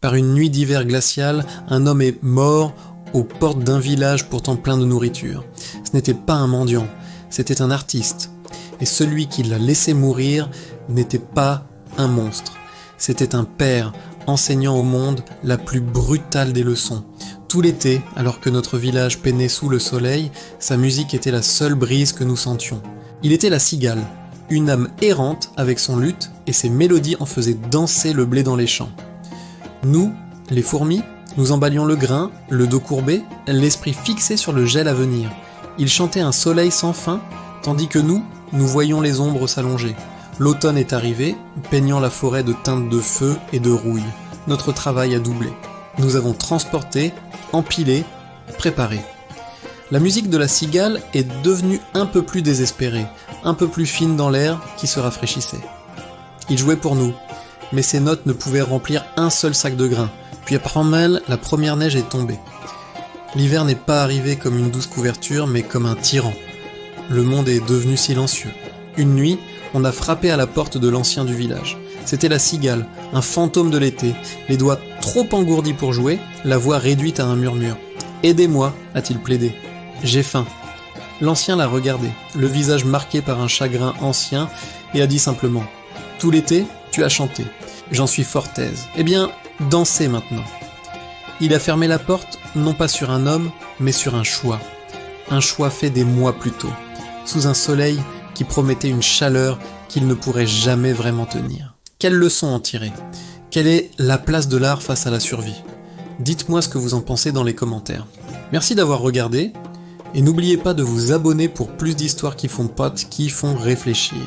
Par une nuit d'hiver glacial, un homme est mort aux portes d'un village pourtant plein de nourriture. Ce n'était pas un mendiant, c'était un artiste. Et celui qui l'a laissé mourir n'était pas un monstre. C'était un père enseignant au monde la plus brutale des leçons. Tout l'été, alors que notre village peinait sous le soleil, sa musique était la seule brise que nous sentions. Il était la cigale, une âme errante avec son luth, et ses mélodies en faisaient danser le blé dans les champs. Nous, les fourmis, nous emballions le grain, le dos courbé, l'esprit fixé sur le gel à venir. Il chantait un soleil sans fin, tandis que nous voyions les ombres s'allonger. L'automne est arrivé, peignant la forêt de teintes de feu et de rouille. Notre travail a doublé. Nous avons transporté, empilé, préparé. La musique de la cigale est devenue un peu plus désespérée, un peu plus fine dans l'air qui se rafraîchissait. Il jouait pour nous, mais ses notes ne pouvaient remplir un seul sac de grains. Puis après mal, la première neige est tombée. L'hiver n'est pas arrivé comme une douce couverture, mais comme un tyran. Le monde est devenu silencieux. Une nuit, on a frappé à la porte de l'ancien du village. C'était la cigale, un fantôme de l'été, les doigts trop engourdis pour jouer, la voix réduite à un murmure. « Aidez-moi » a-t-il plaidé. « J'ai faim ». L'ancien l'a regardé, le visage marqué par un chagrin ancien, et a dit simplement « Tout l'été, tu as chanté. J'en suis fort aise. Eh bien, dansez maintenant. » Il a fermé la porte, non pas sur un homme, mais sur un choix. Un choix fait des mois plus tôt, sous un soleil qui promettait une chaleur qu'il ne pourrait jamais vraiment tenir. Quelle leçon en tirer? Quelle est la place de l'art face à la survie? Dites-moi ce que vous en pensez dans les commentaires. Merci d'avoir regardé, et n'oubliez pas de vous abonner pour plus d'histoires qui font pote, qui font réfléchir.